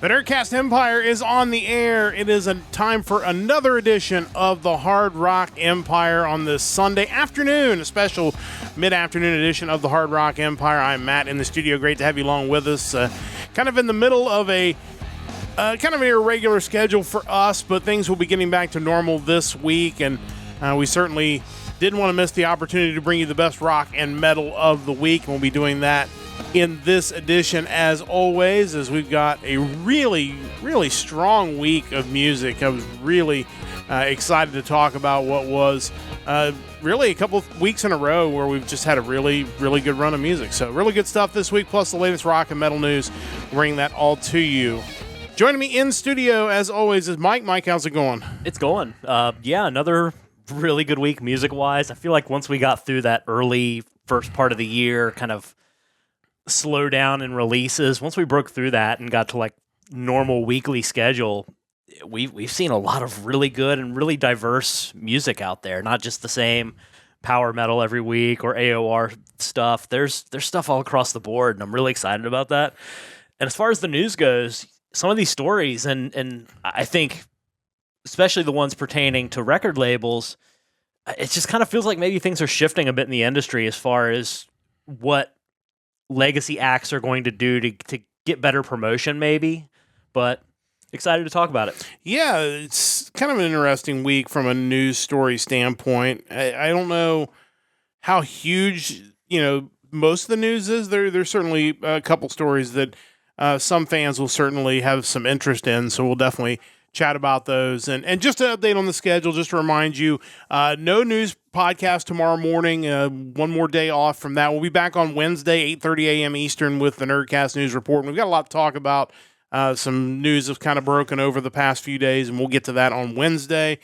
The Nerdcast Empire is on the air. It is a time for another edition of the Hard Rock Empire on this Sunday afternoon, a special mid-afternoon edition of the Hard Rock Empire. I'm Matt in the studio. Great to have you along with us. Kind of in the middle of a kind of an irregular schedule for us, but things will be getting back to normal this week, and we certainly didn't want to miss the opportunity to bring you the best rock and metal of the week, and we'll be doing that in this edition, as always, as we've got a really, really strong week of music. I was really excited to talk about what was really a couple of weeks in a row where we've just had a really, really good run of music. So really good stuff this week, plus the latest rock and metal news. Bring that all to you. Joining me in studio, as always, is Mike. Mike, how's it going? It's going. Another really good week music-wise. I feel like once we got through that early first part of the year, kind of slow down in releases, once we broke through that and got to like normal weekly schedule, we've seen a lot of really good and really diverse music out there. Not just the same power metal every week or AOR stuff. There's stuff all across the board, and I'm really excited about that. And as far as the news goes, some of these stories, and I think especially the ones pertaining to record labels, it just kind of feels like maybe things are shifting a bit in the industry as far as what legacy acts are going to do to get better promotion, maybe. But excited to talk about it. Yeah, it's kind of an interesting week from a news story standpoint. I don't know how huge, most of the news is. There's certainly a couple stories that some fans will certainly have some interest in, so we'll definitely chat about those. And just to update on the schedule, just to remind you, no news podcast tomorrow morning, one more day off from that. We'll be back on Wednesday, 8:30 a.m. Eastern with the Nerdcast News Report. And we've got a lot to talk about. Some news has kind of broken over the past few days, and we'll get to that on Wednesday.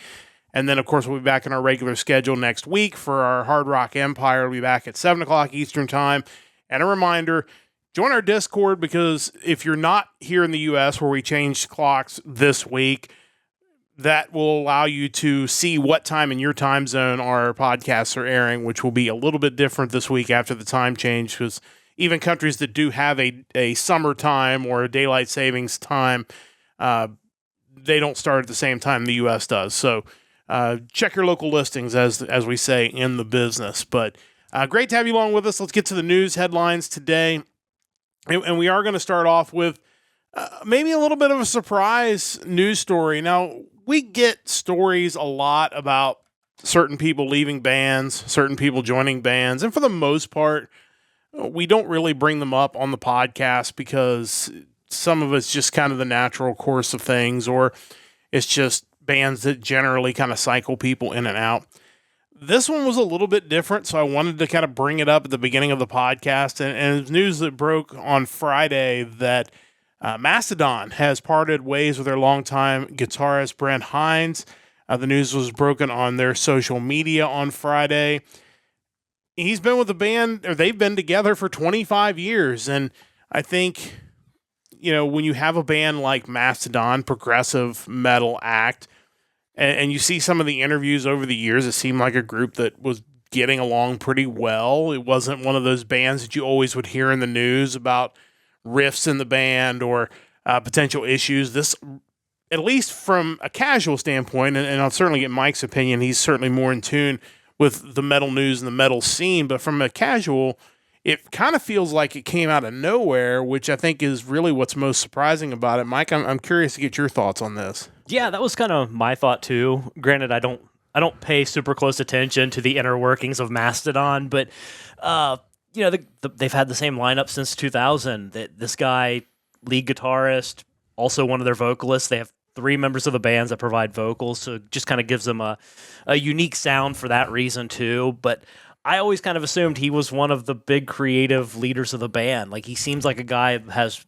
And then, of course, we'll be back in our regular schedule next week for our Hard Rock Empire. We'll be back at 7 o'clock Eastern Time. And a reminder, join our Discord, because if you're not here in the U.S. where we changed clocks this week, that will allow you to see what time in your time zone our podcasts are airing, which will be a little bit different this week after the time change, because even countries that do have a summertime or a daylight savings time, they don't start at the same time the U.S. does. So check your local listings, as we say in the business. But great to have you along with us. Let's get to the news headlines today. And we are going to start off with maybe a little bit of a surprise news story. Now, we get stories a lot about certain people leaving bands, certain people joining bands, and for the most part, we don't really bring them up on the podcast because some of it's just kind of the natural course of things, or it's just bands that generally kind of cycle people in and out. This one was a little bit different, so I wanted to kind of bring it up at the beginning of the podcast. And it's news that broke on Friday that Mastodon has parted ways with their longtime guitarist Brent Hinds. The news was broken on their social media on Friday. He's been with the band, or they've been together for 25 years. And I think, when you have a band like Mastodon, progressive metal act, and you see some of the interviews over the years, it seemed like a group that was getting along pretty well. It wasn't one of those bands that you always would hear in the news about riffs in the band or potential issues. This, at least from a casual standpoint, and I'll certainly get Mike's opinion, he's certainly more in tune with the metal news and the metal scene, but from a casual, it kind of feels like it came out of nowhere, which I think is really what's most surprising about it. Mike, I'm curious to get your thoughts on this. Yeah, that was kind of my thought too. Granted, I don't pay super close attention to the inner workings of Mastodon, but they've had the same lineup since 2000. This guy, lead guitarist, also one of their vocalists. They have 3 members of the bands that provide vocals, so it just kind of gives them a unique sound for that reason too. But I always kind of assumed he was one of the big creative leaders of the band. Like, he seems like a guy that has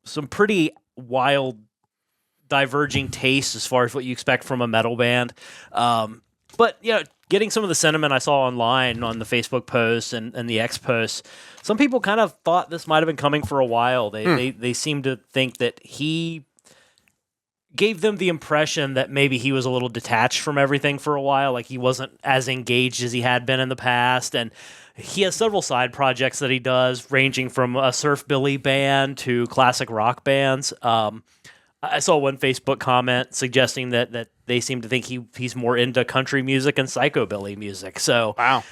some pretty wild, diverging tastes as far as what you expect from a metal band. But, getting some of the sentiment I saw online on the Facebook posts and the X posts, some people kind of thought this might have been coming for a while. They seem to think that he gave them the impression that maybe he was a little detached from everything for a while, like he wasn't as engaged as he had been in the past. And he has several side projects that he does, ranging from a surf billy band to classic rock bands. I saw one Facebook comment suggesting that they seem to think he's more into country music and psychobilly music. So, Wow.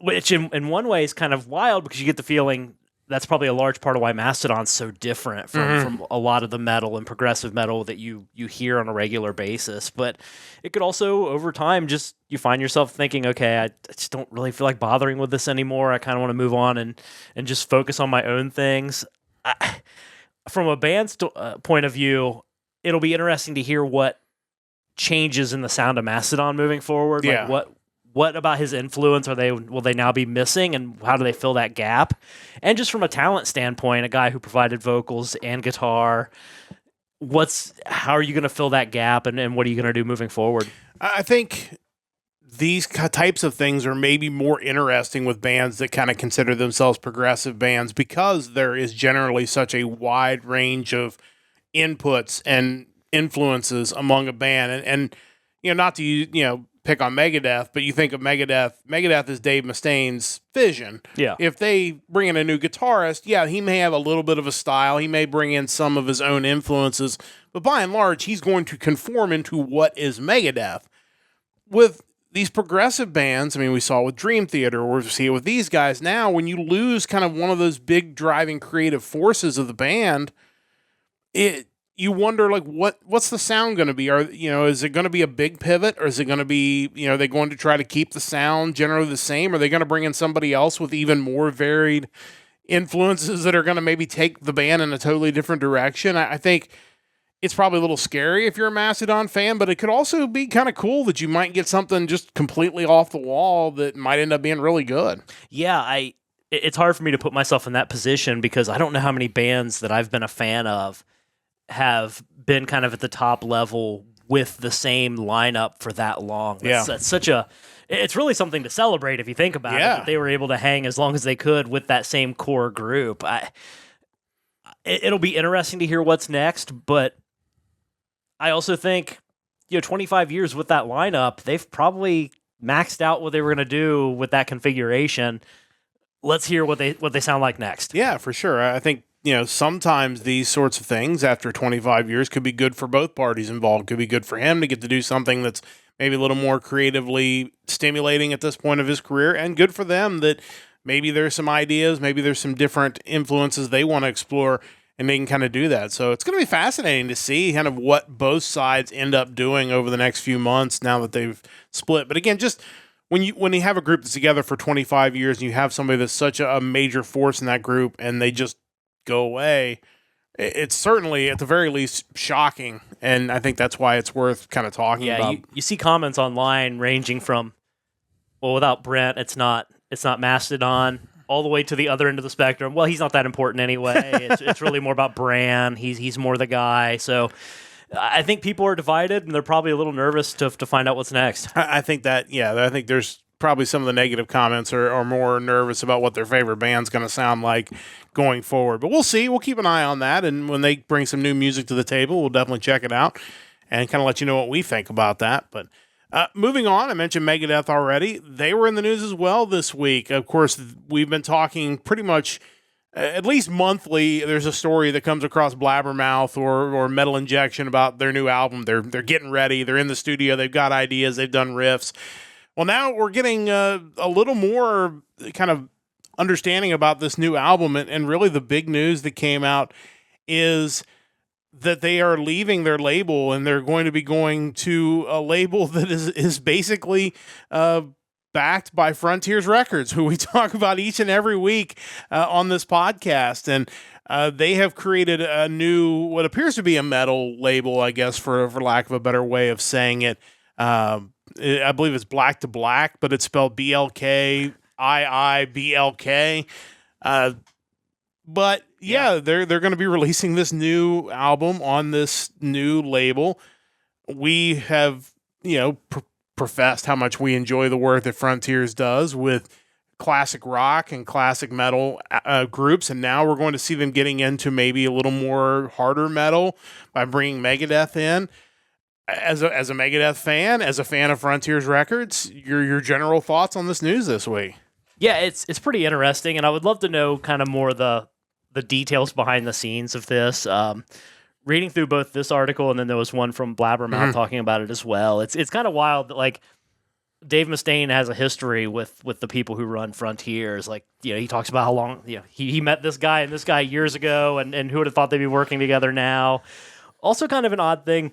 which in one way is kind of wild because you get the feeling that's probably a large part of why Mastodon's so different from a lot of the metal and progressive metal that you hear on a regular basis. But it could also, over time, just you find yourself thinking, okay, I just don't really feel like bothering with this anymore. I kind of want to move on and just focus on my own things. From a band's point of view, it'll be interesting to hear what changes in the sound of Mastodon moving forward. Yeah. Like what about his influence will they now be missing, and how do they fill that gap? And just from a talent standpoint, a guy who provided vocals and guitar, how are you going to fill that gap, and what are you going to do moving forward? I think these types of things are maybe more interesting with bands that kind of consider themselves progressive bands, because there is generally such a wide range of inputs and influences among a band. And not to pick on Megadeth, but you think of Megadeth is Dave Mustaine's vision. Yeah. If they bring in a new guitarist, yeah, he may have a little bit of a style. He may bring in some of his own influences, but by and large, he's going to conform into what is Megadeth. With these progressive bands, I mean, we saw it with Dream Theater, or we see it with these guys now, when you lose kind of one of those big driving creative forces of the band, you wonder, like, what's the sound going to be? Is it going to be a big pivot, or is it going to be, are they going to try to keep the sound generally the same? Are they going to bring in somebody else with even more varied influences that are going to maybe take the band in a totally different direction? I think it's probably a little scary if you're a Mastodon fan, but it could also be kind of cool that you might get something just completely off the wall that might end up being really good. Yeah, it's hard for me to put myself in that position because I don't know how many bands that I've been a fan of have been kind of at the top level with the same lineup for that long. That's it's really something to celebrate if you think about it, that they were able to hang as long as they could with that same core group. It'll be interesting to hear what's next, but I also think 25 years with that lineup, they've probably maxed out what they were going to do with that configuration. Let's hear what they sound like next. Yeah, for sure. I think sometimes these sorts of things after 25 years could be good for both parties involved. Could be good for him to get to do something that's maybe a little more creatively stimulating at this point of his career, and good for them that maybe there's some ideas, maybe there's some different influences they want to explore, and they can kind of do that. So it's going to be fascinating to see kind of what both sides end up doing over the next few months now that they've split. But again, just when you have a group that's together for 25 years and you have somebody that's such a major force in that group and they just go away, it's certainly at the very least shocking, and I think that's why it's worth kind of talking about. You see comments online ranging from, well, without Brent, it's not Mastodon, all the way to the other end of the spectrum. Well, he's not that important anyway. It's really more about Bran. He's more the guy. So I think people are divided, and they're probably a little nervous to find out what's next. I think that, I think there's probably some of the negative comments are more nervous about what their favorite band's going to sound like going forward. But we'll see. We'll keep an eye on that. And when they bring some new music to the table, we'll definitely check it out and kind of let you know what we think about that. But moving on, I mentioned Megadeth already. They were in the news as well this week. Of course, we've been talking pretty much at least monthly. There's a story that comes across Blabbermouth or Metal Injection about their new album. They're getting ready. They're in the studio. They've got ideas. They've done riffs. Well, now we're getting a little more kind of understanding about this new album, and really the big news that came out is that they are leaving their label, and they're going to be going to a label that is basically backed by Frontiers Records, who we talk about each and every week on this podcast. And they have created a new, what appears to be a metal label, I guess, for lack of a better way of saying it. I believe it's Black to Black, but it's spelled BLKIIBLK. But they're going to be releasing this new album on this new label. We have, professed how much we enjoy the work that Frontiers does with classic rock and classic metal groups, and now we're going to see them getting into maybe a little more harder metal by bringing Megadeth in. As a Megadeth fan, as a fan of Frontiers Records, your general thoughts on this news this week? Yeah, it's pretty interesting, and I would love to know kind of more the details behind the scenes of this. reading through both this article and then there was one from Blabbermouth talking about it as well. It's kind of wild that like Dave Mustaine has a history with the people who run Frontiers. Like, he talks about how long he met this guy and this guy years ago, and who would have thought they'd be working together now. Also, kind of an odd thing.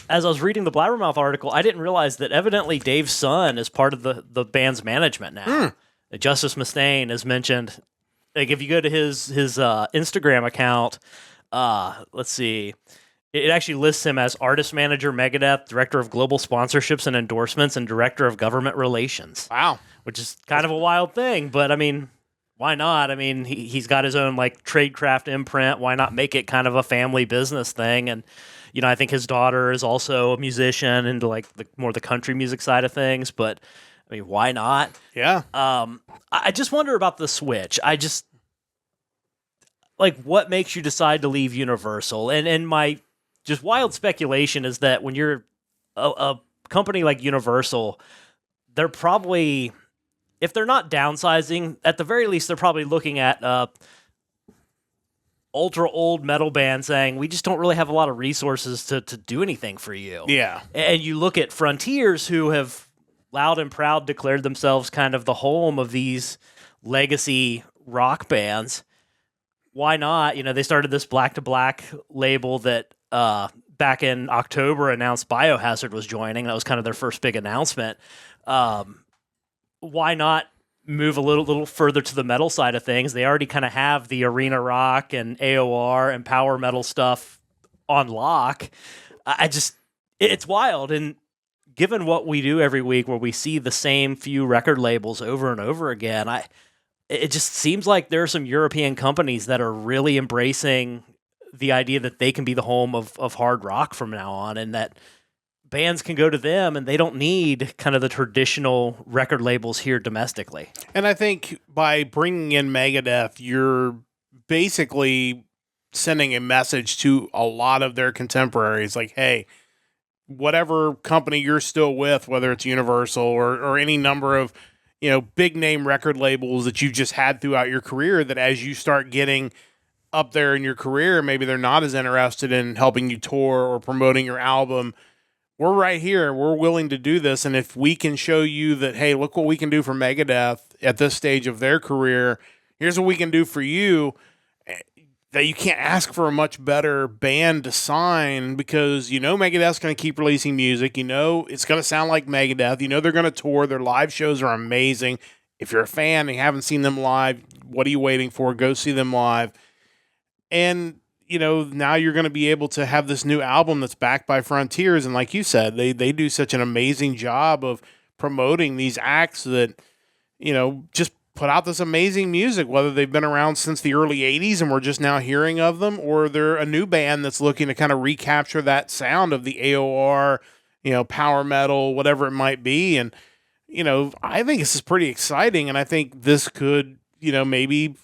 As I was reading the Blabbermouth article, I didn't realize that evidently Dave's son is part of the band's management now. Justice Mustaine is mentioned. Like, if you go to his Instagram account, let's see, it actually lists him as artist manager Megadeth, director of global sponsorships and endorsements, and director of government relations. Wow, which is kind of a wild thing, but I mean, why not? I mean, he's got his own like tradecraft imprint. Why not make it kind of a family business thing? And I think his daughter is also a musician into like more the country music side of things. But I mean, why not? Yeah. I just wonder about the switch. I just like, what makes you decide to leave Universal? And my just wild speculation is that when you're a company like Universal, they're probably, if they're not downsizing, at the very least, they're probably looking at ultra old metal band saying, we just don't really have a lot of resources to do anything for you. Yeah. And you look at Frontiers, who have loud and proud declared themselves kind of the home of these legacy rock bands. Why not? They started this Black to Black label that back in October announced Biohazard was joining. That was kind of their first big announcement. Why not move a little further to the metal side of things? They already kind of have the arena rock and AOR and power metal stuff on lock. It's wild. And given what we do every week, where we see the same few record labels over and over again, it just seems like there are some European companies that are really embracing the idea that they can be the home of hard rock from now on, and that bands can go to them and they don't need kind of the traditional record labels here domestically. And I think by bringing in Megadeth, you're basically sending a message to a lot of their contemporaries like, hey, whatever company you're still with, whether it's Universal or any number of, big name record labels that you've just had throughout your career, that as you start getting up there in your career, maybe they're not as interested in helping you tour or promoting your album. We're right here. We're willing to do this. And if we can show you that, hey, look what we can do for Megadeth at this stage of their career, here's what we can do for you, that you can't ask for a much better band to sign, because Megadeth's going to keep releasing music. It's going to sound like Megadeth. They're going to tour. Their live shows are amazing. If you're a fan and you haven't seen them live, what are you waiting for? Go see them live. And now you're going to be able to have this new album that's backed by Frontiers. And like you said, they do such an amazing job of promoting these acts that, just put out this amazing music, whether they've been around since the early 80s and we're just now hearing of them, or they're a new band that's looking to kind of recapture that sound of the AOR, power metal, whatever it might be. And, I think this is pretty exciting. And I think this could, maybe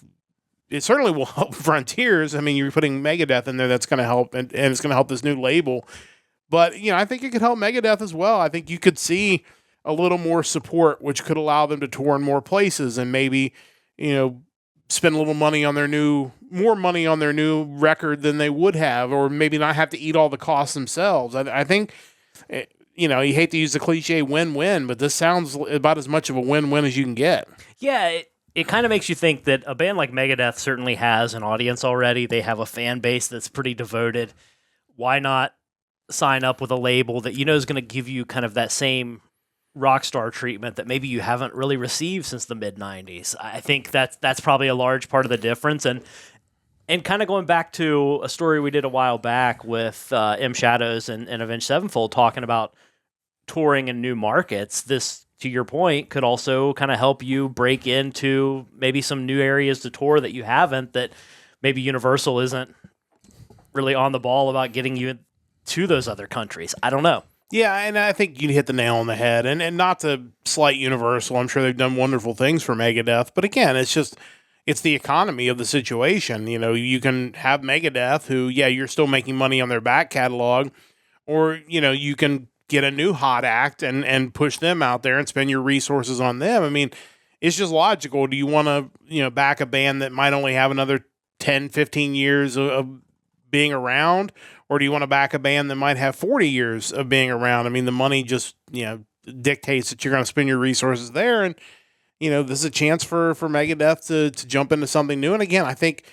it certainly will help Frontiers. I mean, you're putting Megadeth in there, that's going to help, and it's going to help this new label. But, I think it could help Megadeth as well. I think you could see a little more support, which could allow them to tour in more places and maybe, spend a little more money on their new record than they would have, or maybe not have to eat all the costs themselves. I think, you hate to use the cliche win-win, but this sounds about as much of a win-win as you can get. Yeah, it kind of makes you think that a band like Megadeth certainly has an audience already. They have a fan base that's pretty devoted. Why not sign up with a label that is going to give you kind of that same rock star treatment that maybe you haven't really received since the mid-90s? I think that's probably a large part of the difference. And kind of going back to a story we did a while back with M. Shadows and Avenged Sevenfold talking about touring in new markets, this, to your point, could also kind of help you break into maybe some new areas to tour that you haven't, that maybe Universal isn't really on the ball about getting you to those other countries. I don't know. Yeah, and I think you hit the nail on the head. And not to slight Universal, I'm sure they've done wonderful things for Megadeth. But again, it's the economy of the situation. You can have Megadeth, who, you're still making money on their back catalog, or, you can get a new hot act and push them out there and spend your resources on them. I mean, it's just logical. Do you want to, back a band that might only have another 10, 15 years of being around, or do you want to back a band that might have 40 years of being around? I mean, the money just, dictates that you're going to spend your resources there. And, this is a chance for Megadeth to jump into something new. And again, I think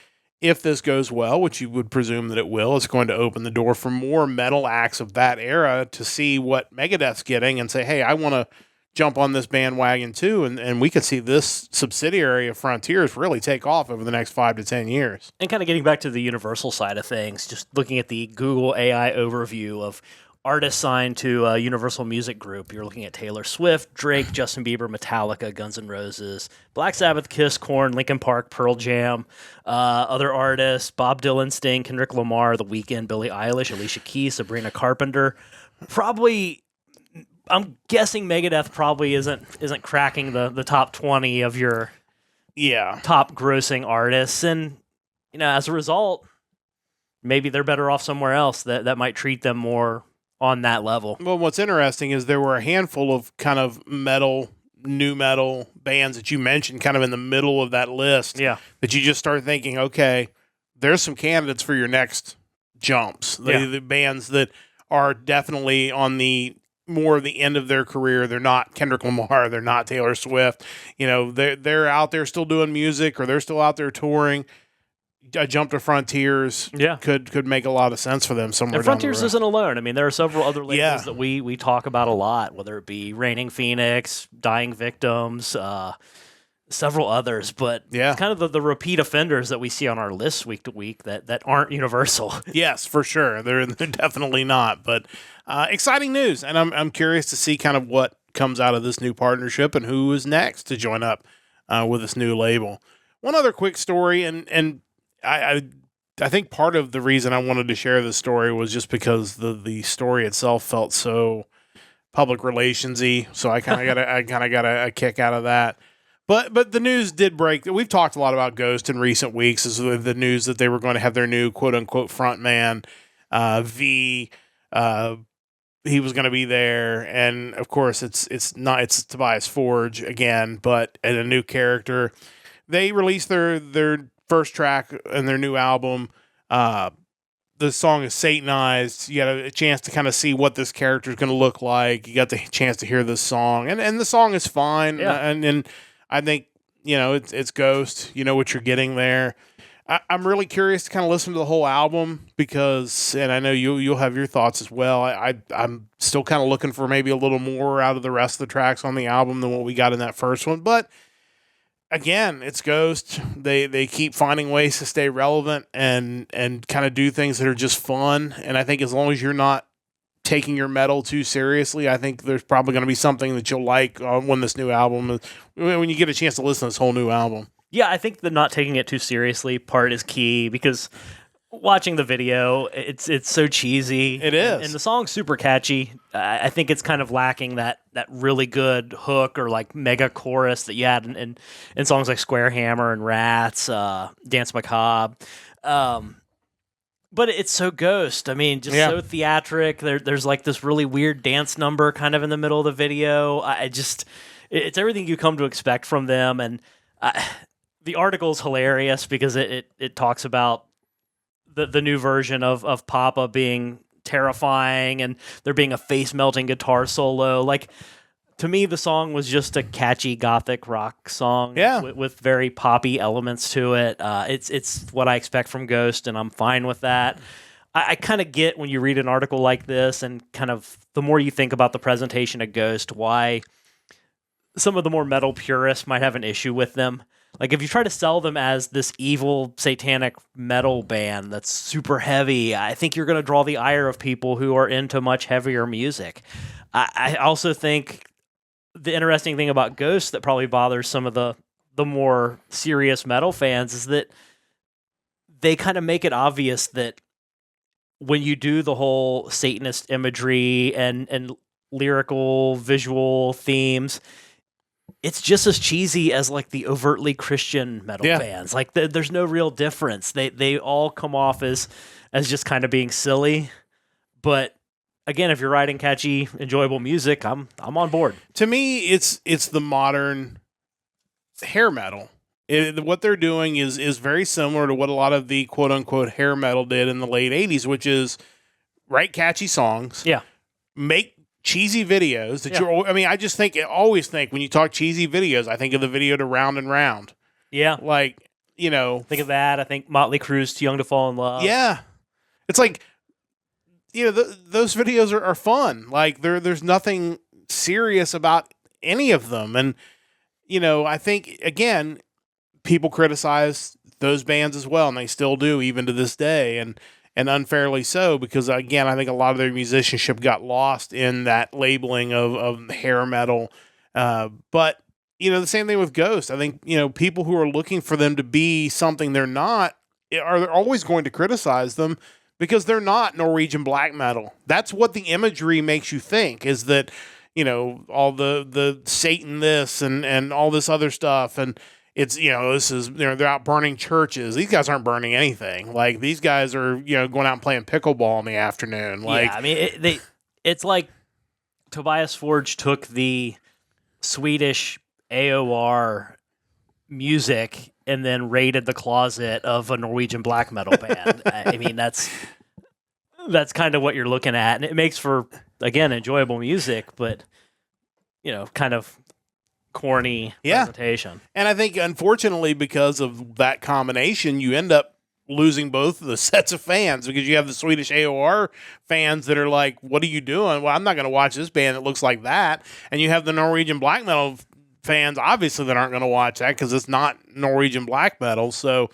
if this goes well, which you would presume that it will, it's going to open the door for more metal acts of that era to see what Megadeth's getting and say, hey, I want to jump on this bandwagon too. And we could see this subsidiary of Frontiers really take off over the next 5 to 10 years. And kind of getting back to the Universal side of things, just looking at the Google AI overview of artists signed to Universal Music Group, you're looking at Taylor Swift, Drake, Justin Bieber, Metallica, Guns N' Roses, Black Sabbath, Kiss, Korn, Linkin Park, Pearl Jam, other artists, Bob Dylan, Sting, Kendrick Lamar, The Weeknd, Billie Eilish, Alicia Keys, Sabrina Carpenter. Probably, I'm guessing Megadeth probably isn't cracking the top 20 of your top grossing artists. And, as a result, maybe they're better off somewhere else that might treat them more on that level. Well, what's interesting is there were a handful of kind of new metal bands that you mentioned kind of in the middle of that list. Yeah. That you just start thinking, okay, there's some candidates for your next jumps. The bands that are definitely on the more of the end of their career. They're not Kendrick Lamar. They're not Taylor Swift. They're out there still doing music, or they're still out there touring. A jump to Frontiers could make a lot of sense for them somewhere. And Frontiers isn't alone. I mean, there are several other labels that we talk about a lot, whether it be Reigning Phoenix, Dying Victims, several others. But kind of the repeat offenders that we see on our list week to week that aren't Universal. Yes, for sure. They're definitely not. But exciting news, and I'm curious to see kind of what comes out of this new partnership and who is next to join up with this new label. One other quick story, and I think part of the reason I wanted to share this story was just because the story itself felt so public relationsy. So I kind of got a kick out of that. But the news did break. We've talked a lot about Ghost in recent weeks. Is the news that they were going to have their new quote unquote front man, V. He was going to be there, and of course it's Tobias Forge again, but a new character. They released their first track in their new album. The song is Satanized. You got a chance to kind of see what this character is going to look like. You got the chance to hear this song, and the song is fine. Yeah. And I think it's Ghost. You know what you're getting there. I'm really curious to kind of listen to the whole album because, and I know you'll have your thoughts as well. I'm still kind of looking for maybe a little more out of the rest of the tracks on the album than what we got in that first one, but. Again, it's Ghost. They keep finding ways to stay relevant and kind of do things that are just fun. And I think as long as you're not taking your metal too seriously, I think there's probably going to be something that you'll like when this new album, when you get a chance to listen to this whole new album. Yeah, I think the not taking it too seriously part is key because watching the video, it's so cheesy. It is. And the song's super catchy. I think it's kind of lacking that really good hook or like mega chorus that you had in songs like Square Hammer and Rats, Dance Macabre. But it's so Ghost. I mean, just so theatric. There's like this really weird dance number kind of in the middle of the video. It's everything you come to expect from them. And the article's hilarious because it talks about the new version of Papa being terrifying and there being a face-melting guitar solo. Like, to me, the song was just a catchy gothic rock song with very poppy elements to it. It's what I expect from Ghost, and I'm fine with that. I kind of get when you read an article like this and kind of the more you think about the presentation of Ghost, why some of the more metal purists might have an issue with them. Like, if you try to sell them as this evil, satanic metal band that's super heavy, I think you're going to draw the ire of people who are into much heavier music. I also think the interesting thing about Ghost that probably bothers some of the more serious metal fans is that they kind of make it obvious that when you do the whole Satanist imagery and lyrical, visual themes, it's just as cheesy as like the overtly Christian metal bands. Like there's no real difference. They all come off as just kind of being silly. But again, if you're writing catchy, enjoyable music, I'm on board. To me, it's the modern hair metal. What they're doing is very similar to what a lot of the quote unquote hair metal did in the late '80s, which is write catchy songs, Yeah. make cheesy videos that Yeah. I always think when you talk cheesy videos, I think of the video to Round and Round. Yeah. Like, Think of that. I think Motley Crue's Too Young to Fall in Love. yeah. It's like, those videos are fun. Like there's nothing serious about any of them. And, I think, again, people criticize those bands as well, and they still do even to this day, and unfairly so, because again, I think a lot of their musicianship got lost in that labeling of hair metal. But the same thing with Ghost. I think people who are looking for them to be something they're not are always going to criticize them because they're not Norwegian black metal. That's what the imagery makes you think, is that all the Satan this and all this other stuff, and it's this is they're out burning churches. These guys aren't burning anything. Like, these guys are going out and playing pickleball in the afternoon. Like, yeah, I mean it's like Tobias Forge took the Swedish AOR music and then raided the closet of a Norwegian black metal band. I mean, that's kind of what you're looking at, and it makes for, again, enjoyable music, but kind of corny presentation. And I think, unfortunately, because of that combination, you end up losing both of the sets of fans, because you have the Swedish AOR fans that are like, what are you doing? Well, I'm not going to watch this band that looks like that. And you have the Norwegian black metal fans, obviously, that aren't going to watch that because it's not Norwegian black metal. So,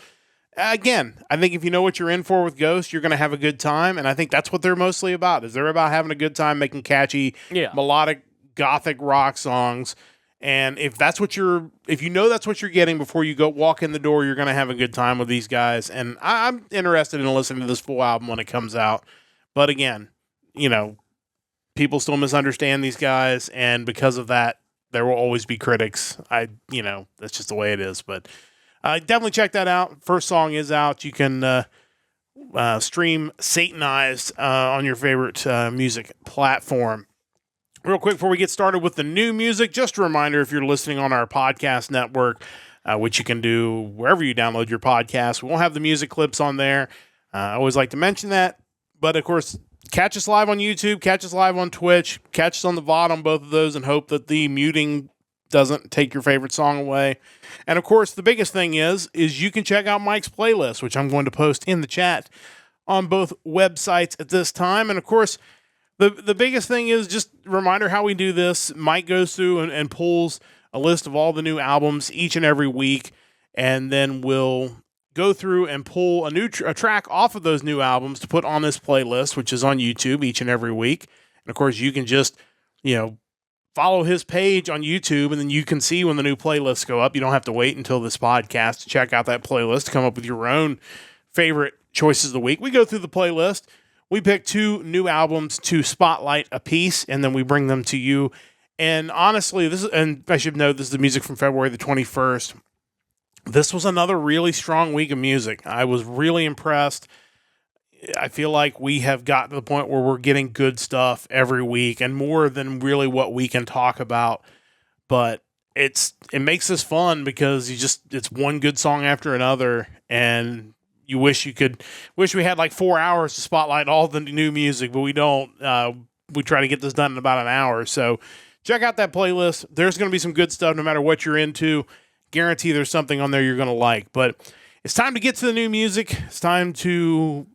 again, I think if you know what you're in for with Ghost, you're going to have a good time. And I think that's what they're mostly about, is they're about having a good time making catchy, melodic, gothic rock songs. And if that's what if you know that's what you're getting before you go walk in the door, you're going to have a good time with these guys. And I'm interested in listening to this full album when it comes out. But again, people still misunderstand these guys, and because of that, there will always be critics. That's just the way it is. But definitely check that out. First song is out. You can stream Satanized on your favorite music platform. Real quick before we get started with the new music, just a reminder, if you're listening on our podcast network, which you can do wherever you download your podcast, we won't have the music clips on there. I always like to mention that. But, of course, catch us live on YouTube, catch us live on Twitch, catch us on the VOD on both of those, and hope that the muting doesn't take your favorite song away. And, of course, the biggest thing is you can check out Mike's playlist, which I'm going to post in the chat on both websites at this time. And, of course, The biggest thing is just a reminder how we do this. Mike goes through and pulls a list of all the new albums each and every week, and then we'll go through and pull a track off of those new albums to put on this playlist, which is on YouTube each and every week. And, of course, you can just, follow his page on YouTube, and then you can see when the new playlists go up. You don't have to wait until this podcast to check out that playlist to come up with your own favorite choices of the week. We go through the playlist. We pick 2 new albums to spotlight a piece, and then we bring them to you. And honestly, and I should note, this is the music from February the 21st. This was another really strong week of music. I was really impressed. I feel like we have gotten to the point where we're getting good stuff every week, and more than really what we can talk about. But it makes this fun because it's one good song after another, and you wish we had like 4 hours to spotlight all the new music, but we don't. We try to get this done in about an hour. So check out that playlist. There's going to be some good stuff no matter what you're into. Guarantee there's something on there you're going to like. But it's time to get to the new music. It's time to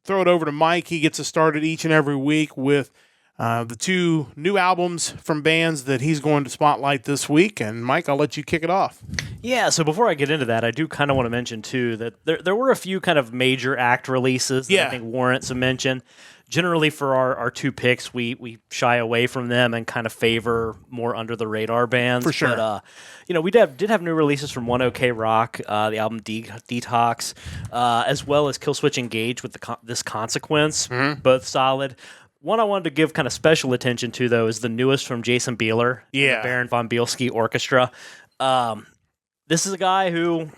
throw it over to Mike. He gets us started each and every week with the 2 new albums from bands that he's going to spotlight this week. And Mike, I'll let you kick it off. Yeah, so before I get into that, I do kind of want to mention, too, that there were a few kind of major act releases that I think warrant some mention. Generally, for our 2 picks, we shy away from them and kind of favor more under-the-radar bands. For sure. But, we did have new releases from One OK Rock, the album Detox, as well as Killswitch Engage with This Consequence, both solid. One I wanted to give kind of special attention to, though, is the newest from Jason Bieler, the Baron von Bielski Orchestra. This is a guy who,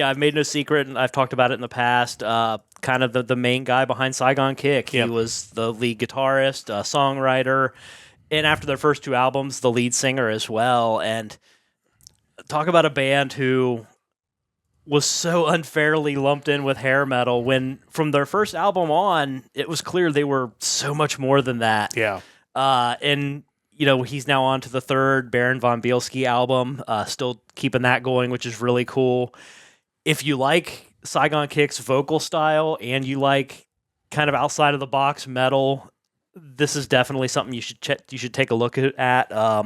I've made no secret, and I've talked about it in the past, kind of the main guy behind Saigon Kick. He was the lead guitarist, songwriter, and after their first 2 albums, the lead singer as well. And talk about a band who was so unfairly lumped in with hair metal when from their first album on, it was clear they were so much more than that. Yeah. And he's now on to the third Baron von Bielski album, still keeping that going, which is really cool. If you like Saigon Kick's vocal style and you like kind of outside of the box metal, this is definitely something you should take a look at.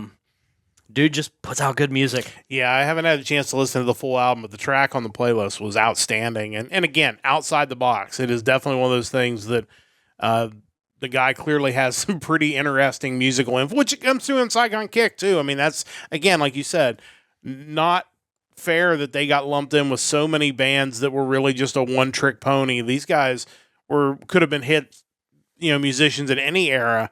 Dude just puts out good music. Yeah, I haven't had a chance to listen to the full album, but the track on the playlist was outstanding. And again, outside the box, it is definitely one of those things that the guy clearly has some pretty interesting musical influence, which comes through in Saigon Kick, too. I mean, that's, again, like you said, not fair that they got lumped in with so many bands that were really just a one-trick pony. These guys could have been hit, musicians in any era.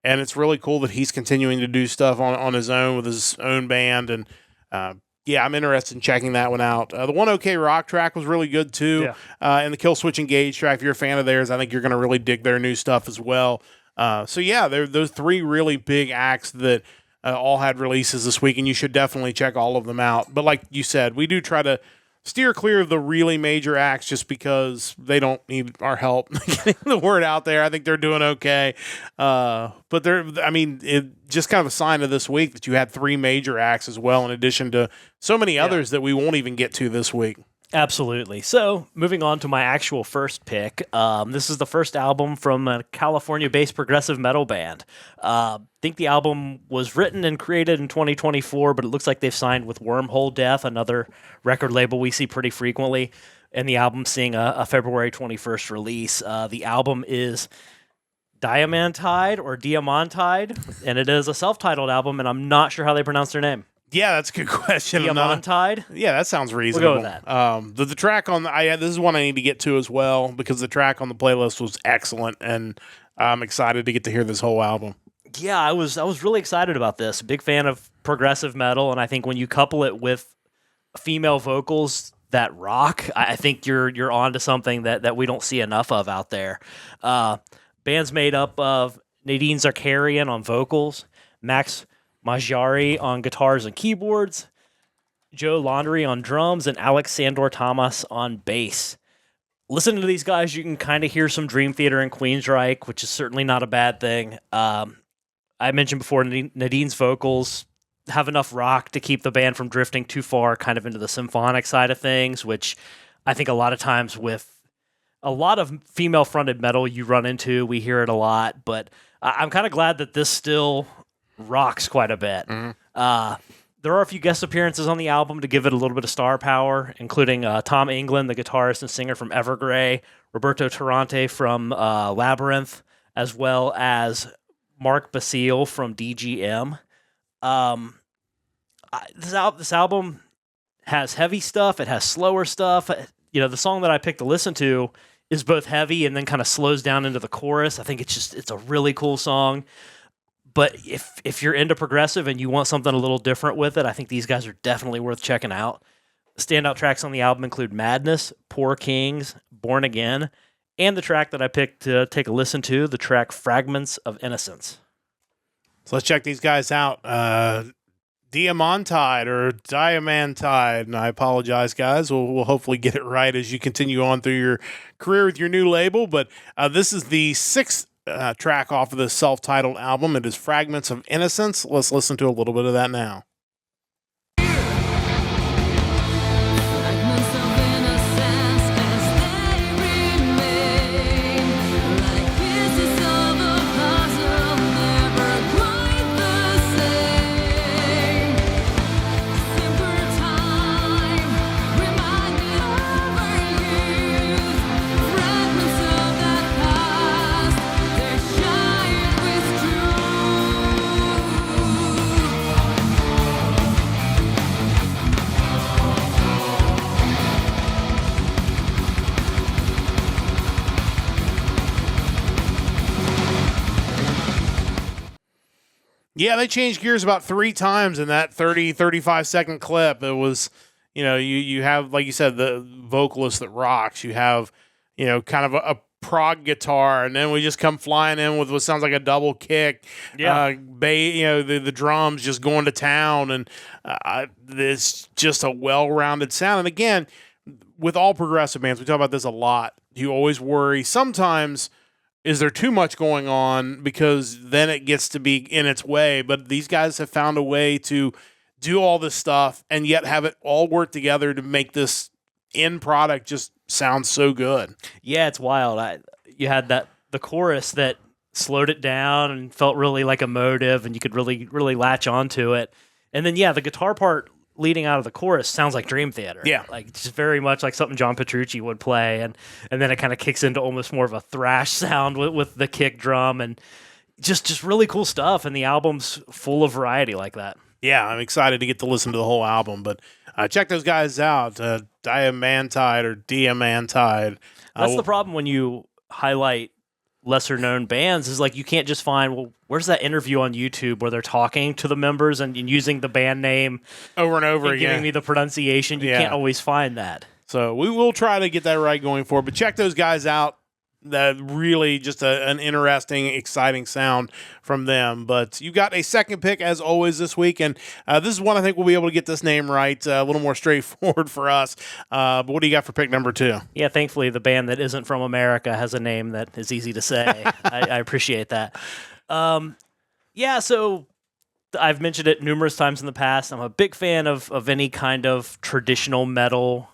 And it's really cool that he's continuing to do stuff on his own with his own band. And I'm interested in checking that one out. The One OK Rock track was really good too. Yeah. And the Kill Switch Engage track, if you're a fan of theirs, I think you're going to really dig their new stuff as well. They're those three really big acts that all had releases this week, and you should definitely check all of them out. But like you said, we do try to steer clear of the really major acts just because they don't need our help getting the word out there. I think they're doing okay. But it's just kind of a sign of this week that you had three major acts as well, in addition to so many others that we won't even get to this week. Absolutely. So, moving on to my actual first pick. This is the first album from a California-based progressive metal band. I think the album was written and created in 2024, but it looks like they've signed with Wormhole Death, another record label we see pretty frequently, and the album's seeing a February 21st release. The album is Diamantide or Diamantide, and it is a self-titled album, and I'm not sure how they pronounce their name. Yeah, that's a good question. Diamantide? Yeah, that sounds reasonable. We'll go with that. The track on this is one I need to get to as well, because the track on the playlist was excellent, and I'm excited to get to hear this whole album. Yeah, I was really excited about this. Big fan of progressive metal, and I think when you couple it with female vocals that rock, I think you're onto something that we don't see enough of out there. Band's made up of Nadine Zakarian on vocals, Max Majari on guitars and keyboards, Joe Laundry on drums, and Alex Sandor Thomas on bass. Listening to these guys, you can kind of hear some Dream Theater and Queensryche, which is certainly not a bad thing. I mentioned before, Nadine's vocals have enough rock to keep the band from drifting too far kind of into the symphonic side of things, which I think a lot of times with a lot of female-fronted metal you run into, we hear it a lot, but I'm kind of glad that this still rocks quite a bit. Mm-hmm. There are a few guest appearances on the album to give it a little bit of star power, including Tom England, the guitarist and singer from Evergrey, Roberto Tarante from Labyrinth, as well as Mark Basile from DGM. This album has heavy stuff. It has slower stuff. The song that I picked to listen to is both heavy and then kind of slows down into the chorus. I think it's a really cool song. But if you're into progressive and you want something a little different with it, I think these guys are definitely worth checking out. Standout tracks on the album include Madness, Poor Kings, Born Again, and the track that I picked to take a listen to, the track Fragments of Innocence. So let's check these guys out. Diamantide or Diamantide, and I apologize, guys. We'll hopefully get it right as you continue on through your career with your new label. But this is the sixth track off of this self-titled album. It is Fragments of Innocence. Let's listen to a little bit of that now. Yeah, they changed gears about 3 times in that 35 second clip. It was, you have, like you said, the vocalist that rocks. You have, kind of a prog guitar, and then we just come flying in with what sounds like a double kick. Yeah. The drums just going to town, and it's just a well-rounded sound. And again, with all progressive bands, we talk about this a lot. You always worry. Sometimes, is there too much going on, because then it gets to be in its way. But these guys have found a way to do all this stuff and yet have it all work together to make this end product just sound so good. Yeah, it's wild. You had the chorus that slowed it down and felt really like emotive, and you could really, really latch onto it. And then, the guitar part leading out of the chorus sounds like Dream Theater. Yeah. Like, just very much like something John Petrucci would play. And then it kind of kicks into almost more of a thrash sound with the kick drum, and just really cool stuff. And the album's full of variety like that. Yeah, I'm excited to get to listen to the whole album. But check those guys out, Diamantide or Diamantide. That's the problem when you highlight lesser known bands, is like you can't just find, well, where's that interview on YouTube where they're talking to the members and using the band name over and over again, giving me the pronunciation. You can't always find that. So we will try to get that right going forward. But check those guys out. That really just an interesting, exciting sound from them. But you got a second pick, as always, this week. And this is one I think we'll be able to get this name right, a little more straightforward for us. But what do you got for pick number 2? Yeah, thankfully, the band that isn't from America has a name that is easy to say. I appreciate that. So I've mentioned it numerous times in the past. I'm a big fan of any kind of traditional metal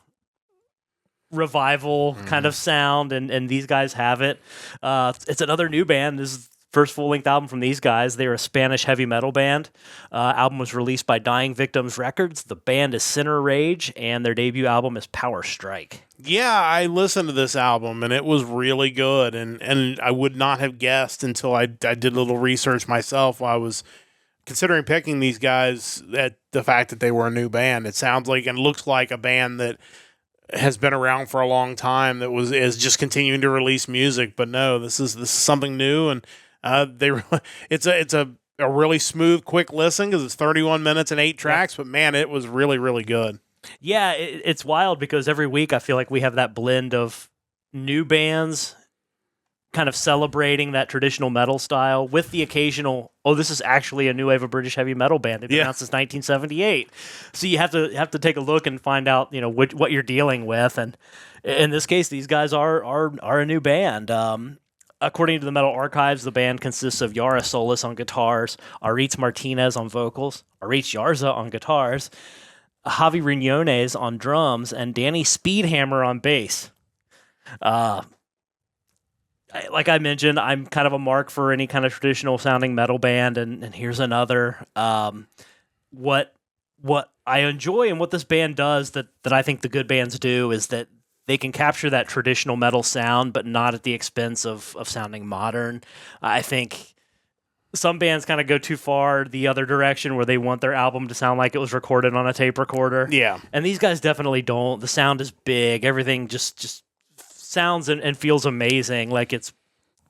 revival kind of sound, and these guys have it. It's another new band. This is the first full-length album from these guys. They're a Spanish heavy metal band. Album was released by Dying Victims Records. The band is Sinner Rage, and their debut album is Power Strike. Yeah, I listened to this album, and it was really good, and I would not have guessed until I did a little research myself while I was considering picking these guys, that the fact that they were a new band. It sounds like and looks like a band that has been around for a long time, that is just continuing to release music. But no, this is something new, and it's a really smooth, quick listen, because it's 31 minutes and 8 tracks. But man, it was really, really good. Yeah, it's wild, because every week I feel like we have that blend of new bands kind of celebrating that traditional metal style with the occasional, this is actually a new wave of British heavy metal band. They've been around since 1978. So you have to take a look and find out, what you're dealing with. And in this case, these guys are a new band. According to the Metal Archives, the band consists of Yara Solis on guitars, Aritz Martinez on vocals, Aritz Yarza on guitars, Javi Riñones on drums, and Danny Speedhammer on bass. Like I mentioned, I'm kind of a mark for any kind of traditional sounding metal band, and here's another. What I enjoy and what this band does that I think the good bands do is that they can capture that traditional metal sound, but not at the expense of sounding modern. I think some bands kind of go too far the other direction, where they want their album to sound like it was recorded on a tape recorder. Yeah. And these guys definitely don't. The sound is big. Everything just sounds and feels amazing, like it's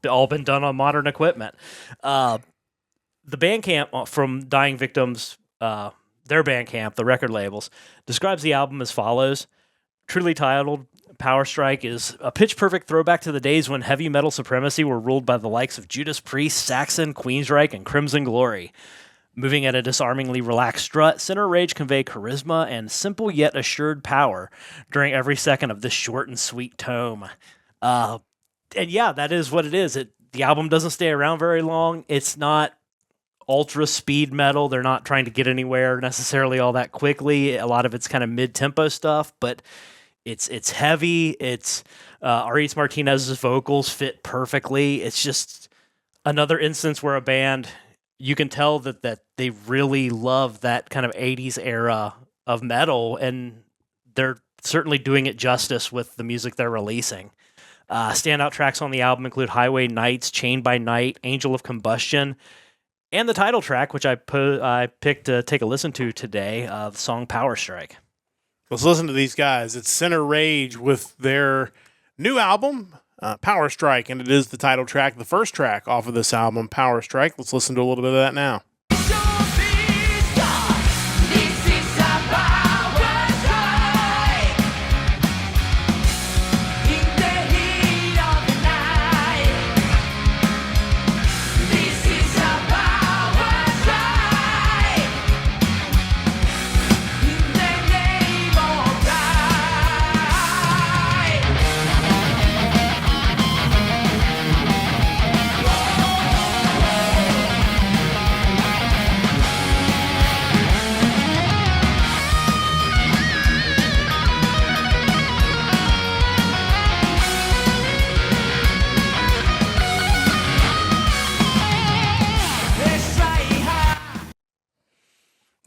all been done on modern equipment. The Bandcamp from Dying Victims, their Bandcamp, the record labels, describes the album as follows. Truly titled, Power Strike is a pitch-perfect throwback to the days when heavy metal supremacy were ruled by the likes of Judas Priest, Saxon, Queensryche, and Crimson Glory. Moving at a disarmingly relaxed strut, Sinner Rage convey charisma and simple yet assured power during every second of this short and sweet tome. And yeah, that is what it is. The album doesn't stay around very long. It's not ultra speed metal. They're not trying to get anywhere necessarily all that quickly. A lot of it's kind of mid-tempo stuff, but it's heavy. It's Aritz Martinez's vocals fit perfectly. It's just another instance where a band, you can tell that they really love that kind of 80s era of metal, and they're certainly doing it justice with the music they're releasing. Standout tracks on the album include Highway Nights, Chained by Night, Angel of Combustion, and the title track, which I picked to take a listen to today, the song Power Strike. Let's listen to these guys. It's Sinner Rage with their new album, Power Strike, and it is the title track, the first track off of this album, Power Strike. Let's listen to a little bit of that now.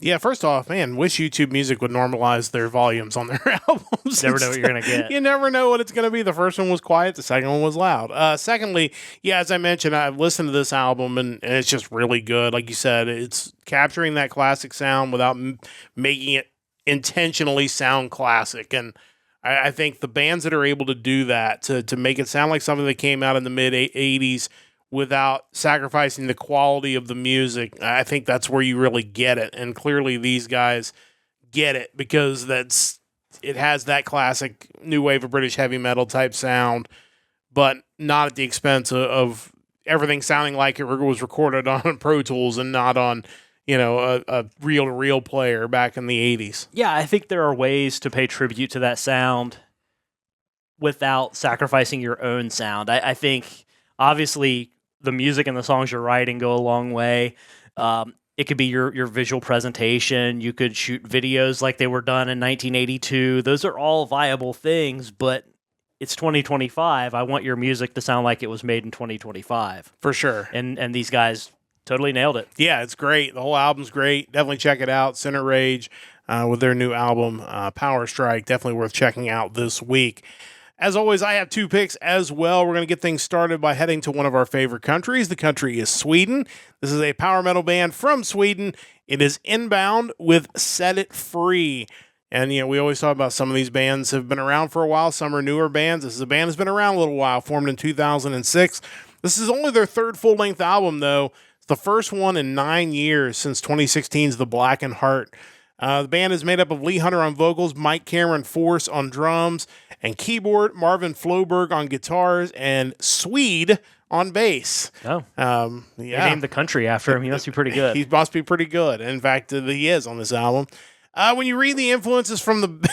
Yeah, first off, man, wish YouTube Music would normalize their volumes on their albums. Never know what you're going to get. You never know what it's going to be. The first one was quiet. The second one was loud. Secondly, yeah, as I mentioned, I've listened to this album, and it's just really good. Like you said, it's capturing that classic sound without making it intentionally sound classic. And I think the bands that are able to do that, to make it sound like something that came out in the mid-'80s, without sacrificing the quality of the music, I think that's where you really get it. And clearly these guys get it, because it has that classic new wave of British heavy metal type sound, but not at the expense of everything sounding like it was recorded on Pro Tools and not on, a reel-to-reel player back in the 80s. Yeah, I think there are ways to pay tribute to that sound without sacrificing your own sound. I think, obviously, the music and the songs you're writing go a long way. It could be your visual presentation. You could shoot videos like they were done in 1982. Those are all viable things, but it's 2025. I want your music to sound like it was made in 2025. For sure. And these guys totally nailed it. Yeah, it's great. The whole album's great. Definitely check it out. Center Rage with their new album, Power Strike. Definitely worth checking out this week. As always, I have 2 picks as well. We're going to get things started by heading to one of our favorite countries. The country is Sweden. This is a power metal band from Sweden. It is Enbound with Set It Free. And, we always talk about some of these bands have been around for a while. Some are newer bands. This is a band that's been around a little while, formed in 2006. This is only their 3rd full-length album, though. It's the first one in 9 years since 2016's The Blackened Heart. The band is made up of Lee Hunter on vocals, Mike Cameron Force on drums and keyboard, Marvin Floberg on guitars, and Swede on bass. Oh. Yeah. You named the country after him. He must be pretty good. He must be pretty good. In fact, he is on this album. When you read the influences from the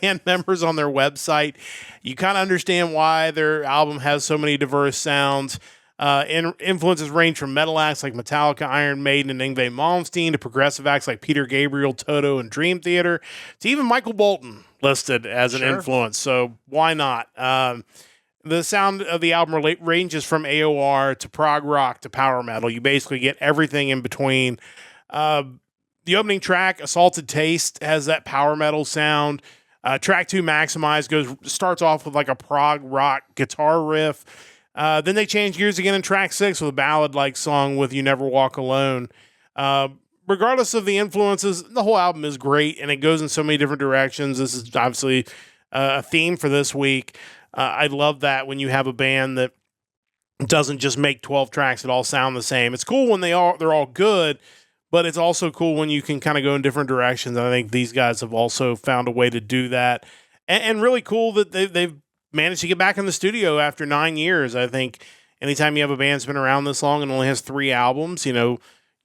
band members on their website, you kind of understand why their album has so many diverse sounds. Influences range from metal acts like Metallica, Iron Maiden, and Yngwie Malmsteen to progressive acts like Peter Gabriel, Toto, and Dream Theater, to even Michael Bolton listed as an influence. So why not? The sound of the album ranges from AOR to prog rock to power metal. You basically get everything in between. The opening track, Assaulted Taste, has that power metal sound. Track 2, Maximize, starts off with like a prog rock guitar riff. Then they change gears again in track 6 with a ballad-like song with You Never Walk Alone. Regardless of the influences, the whole album is great, and it goes in so many different directions. This is obviously a theme for this week. I love that when you have a band that doesn't just make 12 tracks that all sound the same. It's cool when they're all good, but it's also cool when you can kind of go in different directions. And I think these guys have also found a way to do that. And really cool that they've managed to get back in the studio after 9 years. I think anytime you have a band that's been around this long and only has 3 albums, you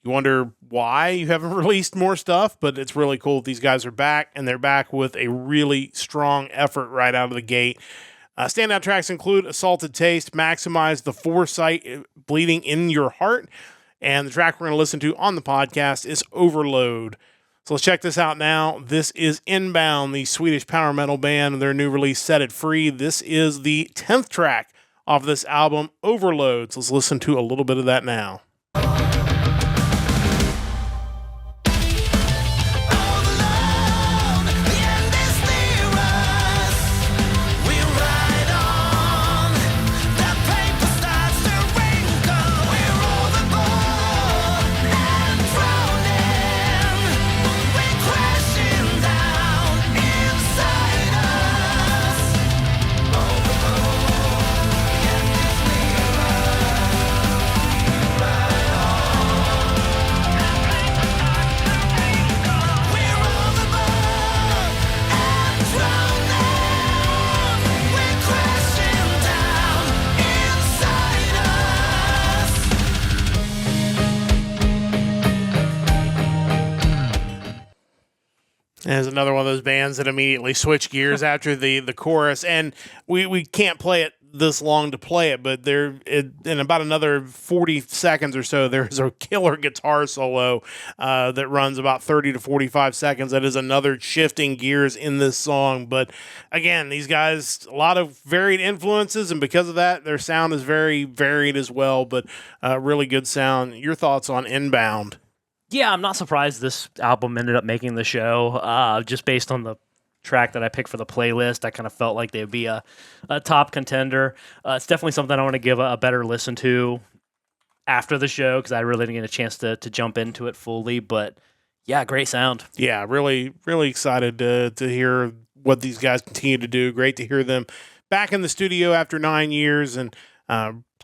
wonder why you haven't released more stuff, but it's really cool that these guys are back, and they're back with a really strong effort right out of the gate. Standout tracks include Assaulted Taste, Maximize, The Foresight, Bleeding in Your Heart, and the track we're going to listen to on the podcast is Overload. So let's check this out now. This is Enbound, the Swedish power metal band, and their new release, Set It Free. This is the 10th track off this album, Overload. So let's listen to a little bit of that now. There's another one of those bands that immediately switch gears after the chorus, and we can't play it this long to play it, but in about another 40 seconds or so, there's a killer guitar solo that runs about 30 to 45 seconds. That is another shifting gears in this song. But again, these guys, a lot of varied influences, and because of that, their sound is very varied as well, but really good sound. Your thoughts on Enbound? Yeah, I'm not surprised this album ended up making the show. Just based on the track that I picked for the playlist, I kind of felt like they would be a top contender. It's definitely something I want to give a better listen to after the show because I really didn't get a chance to jump into it fully. But yeah, great sound. Yeah, really, really excited to hear what these guys continue to do. Great to hear them back in the studio after 9 years and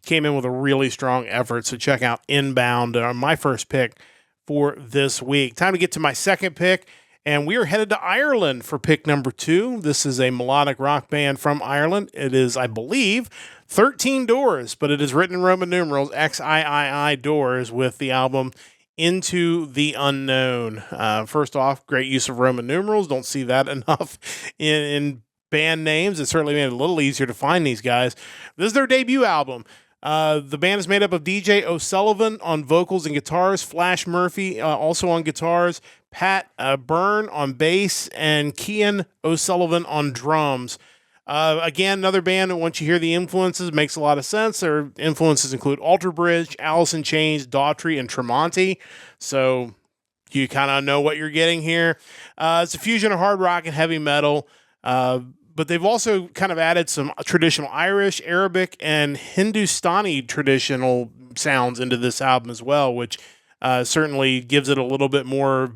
came in with a really strong effort. So check out Enbound, my first pick for this week. Time to get to my second pick, and we are headed to Ireland for pick number 2. This is a melodic rock band from Ireland. It is, I believe, 13 Doors, but it is written in Roman numerals, XIII Doors, with the album Into the Unknown. First off, great use of Roman numerals. Don't see that enough in band names. It certainly made it a little easier to find these guys. This is their debut album. The band is made up of DJ O'Sullivan on vocals and guitars, Flash Murphy also on guitars, Pat Byrne on bass, and Cian O'Sullivan on drums. Again, another band that once you hear the influences, makes a lot of sense. Their influences include Alter Bridge, Alice in Chains, Daughtry, and Tremonti. So you kind of know what you're getting here. It's a fusion of hard rock and heavy metal. But they've also kind of added some traditional Irish, Arabic, and Hindustani traditional sounds into this album as well, which certainly gives it a little bit more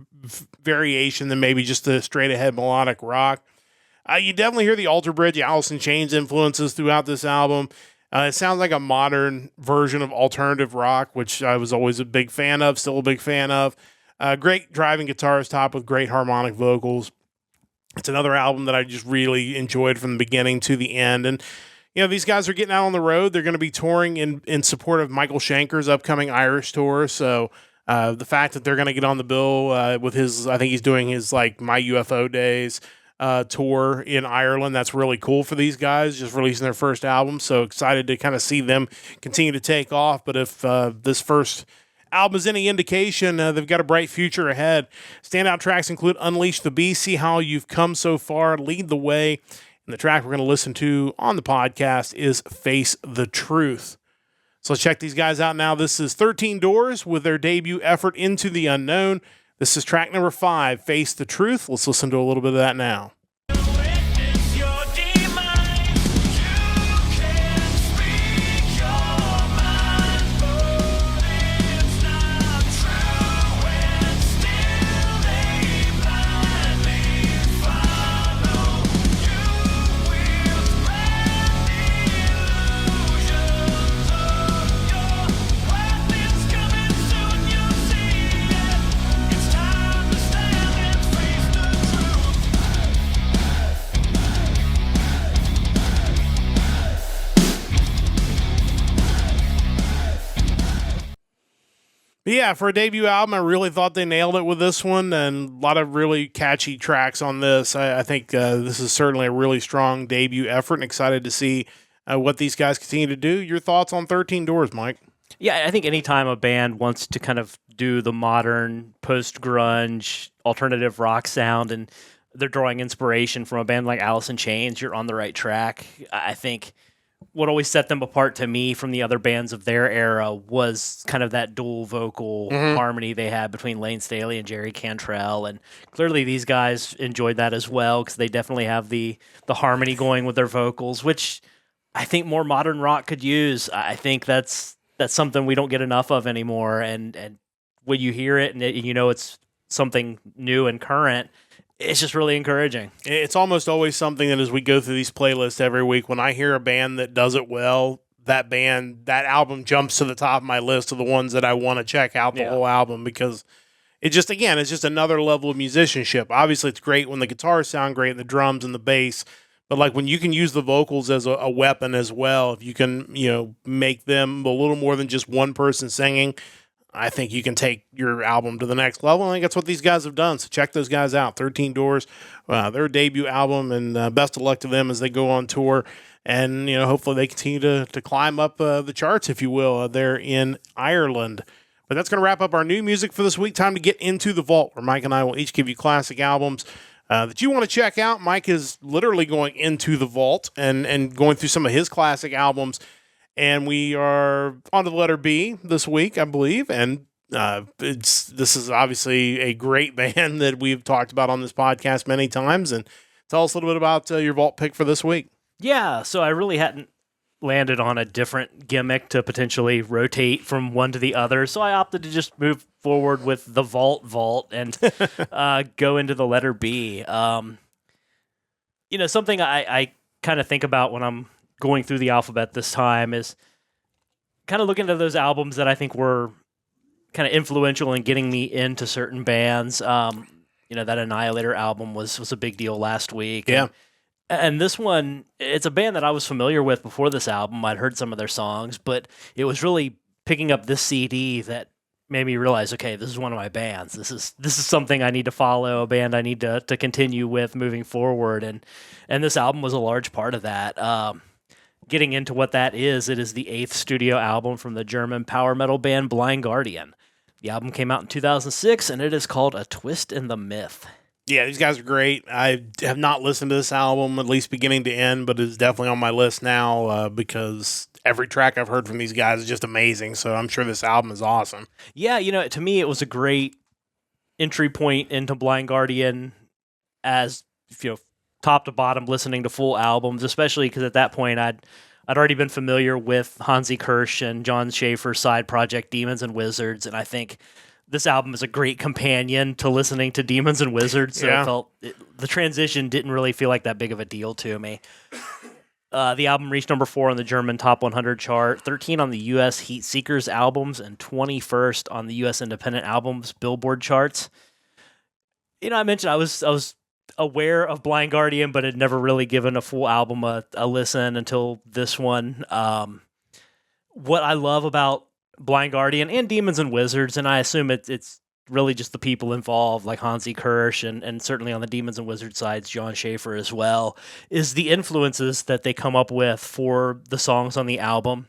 variation than maybe just the straight-ahead melodic rock. You definitely hear the Alter Bridge, Alice in Chains influences throughout this album. It sounds like a modern version of alternative rock, which I was always a big fan of, still a big fan of. Great driving guitars topped with great harmonic vocals. It's another album that I just really enjoyed from the beginning to the end. And, you know, these guys are getting out on the road. They're going to be touring in support of Michael Schenker's upcoming Irish tour. So the fact that they're going to get on the bill with his, I think he's doing his, like, My UFO Days tour in Ireland. That's really cool for these guys, just releasing their first album. So excited to kind of see them continue to take off. But if this first album is any indication, they've got a bright future ahead. Standout tracks include Unleash the Beast, See How You've Come So Far, Lead the Way, and the track we're going to listen to on the podcast is Face the Truth. So let's check these guys out now. This is 13 Doors with their debut effort Into the Unknown. This is track number 5, Face the Truth. Let's listen to a little bit of that now. Yeah, for a debut album, I really thought they nailed it with this one, and a lot of really catchy tracks on this. I think this is certainly a really strong debut effort, and excited to see what these guys continue to do. Your thoughts on 13 Doors, Mike? Yeah, I think anytime a band wants to kind of do the modern post-grunge alternative rock sound and they're drawing inspiration from a band like Alice in Chains, you're on the right track. I think what always set them apart to me from the other bands of their era was kind of that dual vocal harmony they had between Lane Staley and Jerry Cantrell. And clearly these guys enjoyed that as well because they definitely have the harmony going with their vocals, which I think more modern rock could use. I think that's something we don't get enough of anymore. And when you hear it and you know it's something new and current, it's just really encouraging. It's almost always something that as we go through these playlists every week, when I hear a band that does it well, that album jumps to the top of my list of the ones that I want to check out the whole album, because it's just another level of musicianship. Obviously, it's great when the guitars sound great and the drums and the bass, but like when you can use the vocals as a weapon as well, if you can, make them a little more than just one person singing, I think you can take your album to the next level. I think that's what these guys have done. So check those guys out. 13 Doors, their debut album, and best of luck to them as they go on tour. And, hopefully they continue to climb up the charts, if you will, there in Ireland. But that's going to wrap up our new music for this week. Time to get into the vault, where Mike and I will each give you classic albums that you want to check out. Mike is literally going into the vault and going through some of his classic albums. And we are on to the letter B this week, I believe. And This is obviously a great band that we've talked about on this podcast many times. And tell us a little bit about your vault pick for this week. Yeah, so I really hadn't landed on a different gimmick to potentially rotate from one to the other, so I opted to just move forward with the vault and go into the letter B. Something I kind of think about when I'm going through the alphabet this time is kind of looking at those albums that I think were kind of influential in getting me into certain bands. That Annihilator album was a big deal last week. Yeah. And this one, it's a band that I was familiar with before this album. I'd heard some of their songs, but it was really picking up this CD that made me realize, okay, this is one of my bands. This is something I need to follow, a band I need to continue with moving forward. And this album was a large part of that. Getting into what that is, it is the 8th studio album from the German power metal band Blind Guardian. The album came out in 2006, and it is called A Twist in the Myth. Yeah, these guys are great. I have not listened to this album, at least beginning to end, but it's definitely on my list now because every track I've heard from these guys is just amazing, so I'm sure this album is awesome. Yeah, to me it was a great entry point into Blind Guardian as, top to bottom listening to full albums, especially because at that point I'd already been familiar with Hansi Kirsch and John Schaefer's side project Demons and Wizards, and I think this album is a great companion to listening to Demons and Wizards, so the transition didn't really feel like that big of a deal to me. The album reached number 4 on the German Top 100 chart, 13 on the U.S. Heat Seekers albums, and 21st on the U.S. Independent Albums Billboard charts. I mentioned I was aware of Blind Guardian, but had never really given a full album a listen until this one. What I love about Blind Guardian and Demons and Wizards, and I assume it's really just the people involved, like Hansi Kirsch, and certainly on the Demons and Wizards sides, John Schaefer as well, is the influences that they come up with for the songs on the album.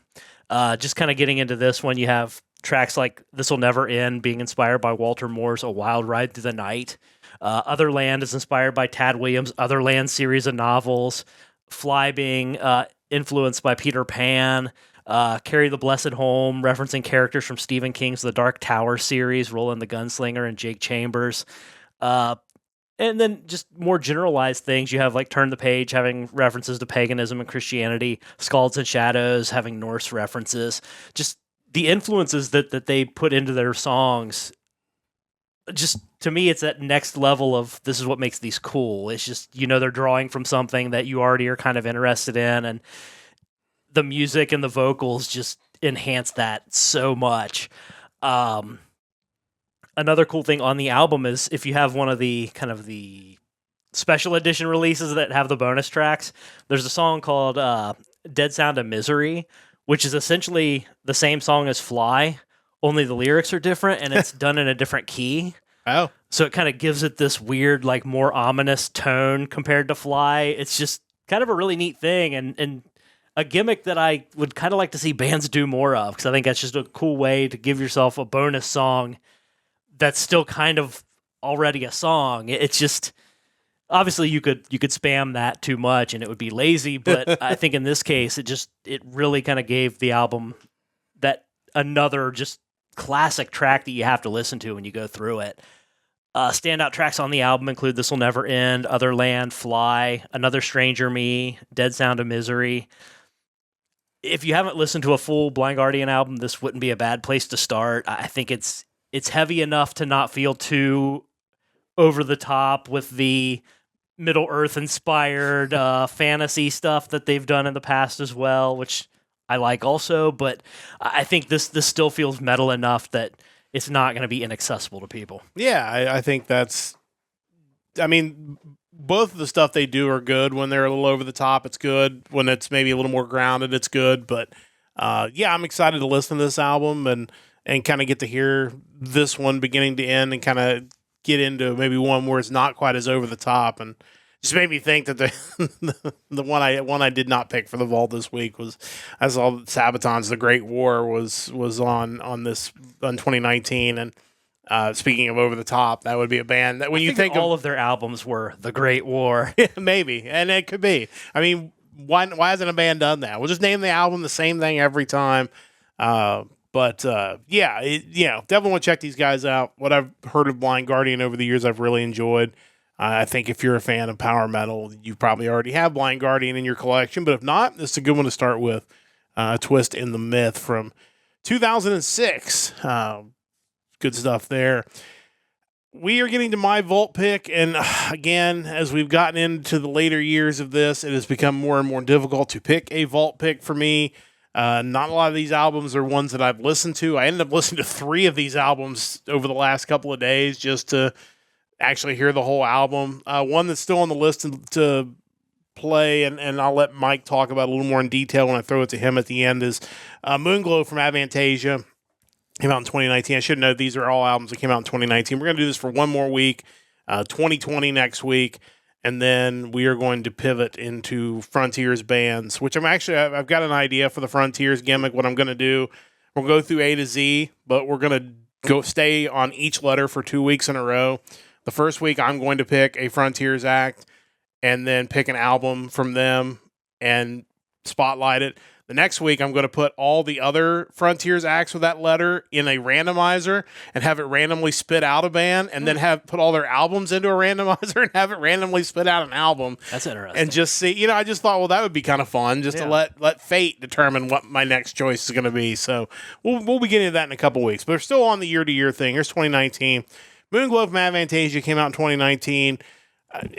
Just kind of getting into this one, you have tracks like This'll Never End being inspired by Walter Moore's A Wild Ride Through the Night. Otherland is inspired by Tad Williams' Otherland series of novels. Fly being influenced by Peter Pan. Carry the Blessed Home, referencing characters from Stephen King's The Dark Tower series, Roland the Gunslinger and Jake Chambers. And then just more generalized things. You have like Turn the Page having references to paganism and Christianity, Scalds and Shadows having Norse references. Just the influences that they put into their songs. Just to me, it's that next level of this is what makes these cool. It's just, they're drawing from something that you already are kind of interested in, and the music and the vocals just enhance that so much. Another cool thing on the album is if you have one of the kind of the special edition releases that have the bonus tracks, there's a song called Dead Sound of Misery, which is essentially the same song as Fly, only the lyrics are different and it's done in a different key. Oh. So it kind of gives it this weird, like more ominous tone compared to Fly. It's just kind of a really neat thing and a gimmick that I would kind of like to see bands do more of, because I think that's just a cool way to give yourself a bonus song that's still kind of already a song. It's just, obviously you could spam that too much and it would be lazy, but I think in this case it really kind of gave the album that another just classic track that you have to listen to when you go through it. Standout tracks on the album include This'll Never End, Otherland, Fly, Another Stranger Me, Dead Sound of Misery. If you haven't listened to a full Blind Guardian album, this wouldn't be a bad place to start. I think it's heavy enough to not feel too over the top with the Middle Earth inspired fantasy stuff that they've done in the past as well, which I like also, but I think this still feels metal enough that it's not going to be inaccessible to people. Yeah, I think that's... I mean, both of the stuff they do are good. When they're a little over the top, it's good. When it's maybe a little more grounded, it's good. But yeah, I'm excited to listen to this album and kind of get to hear this one beginning to end and kind of get into maybe one where it's not quite as over the top. And just made me think that the one I did not pick for the vault this week was, I saw Sabaton's The Great War was on 2019, and speaking of over the top, that would be a band that when you think all of their albums were The Great War. Maybe, and it could be. I mean, why hasn't a band done that? We'll just name the album the same thing every time. But definitely want to check these guys out. What I've heard of Blind Guardian over the years, I've really enjoyed. I think if you're a fan of power metal, you probably already have Blind Guardian in your collection. But if not, this is a good one to start with. Twist in the Myth from 2006. Good stuff there. We are getting to my vault pick, and again, as we've gotten into the later years of this, it has become more and more difficult to pick a vault pick for me. Not a lot of these albums are ones that I've listened to. I ended up listening to 3 of these albums over the last couple of days just to actually hear the whole album. One that's still on the list to play, and I'll let Mike talk about it a little more in detail when I throw it to him at the end, is Moonglow from Avantasia. Came out in 2019. I should know these are all albums that came out in 2019. We're going to do this for one more week, 2020 next week, and then we are going to pivot into Frontiers bands, which I've got an idea for the Frontiers gimmick, what I'm going to do. We'll go through A to Z, but we're going to stay on each letter for 2 weeks in a row. The first week, I'm going to pick a Frontiers act and then pick an album from them and spotlight it. The next week, I'm going to put all the other Frontiers acts with that letter in a randomizer and have it randomly spit out a band, and then put all their albums into a randomizer and have it randomly spit out an album. That's interesting. And just see, I just thought, well, that would be kind of fun just to let fate determine what my next choice is going to be. So we'll be getting to that in a couple weeks. But we're still on the year-to-year thing. Here's 2019. Moonglow from Avantasia came out in 2019.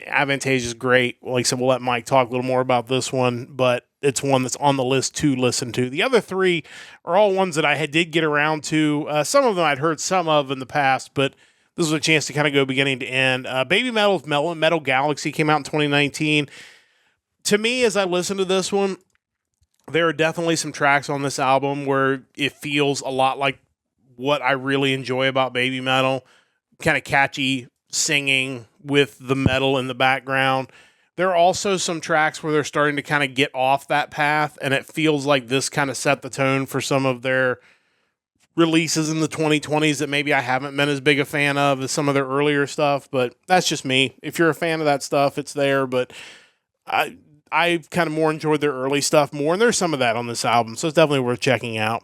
Avantasia is great. Like I said, we'll let Mike talk a little more about this one, but it's one that's on the list to listen to. The other 3 are all ones that I did get around to. Some of them I'd heard some of in the past, but this was a chance to kind of go beginning to end. Baby Metal's Metal Galaxy came out in 2019. To me, as I listen to this one, there are definitely some tracks on this album where it feels a lot like what I really enjoy about Baby Metal. Kind of catchy singing with the metal in the background. There are also some tracks where they're starting to kind of get off that path, and it feels like this kind of set the tone for some of their releases in the 2020s that maybe I haven't been as big a fan of as some of their earlier stuff, but that's just me. If you're a fan of that stuff, it's there, but I kind of more enjoyed their early stuff more, and there's some of that on this album, so it's definitely worth checking out.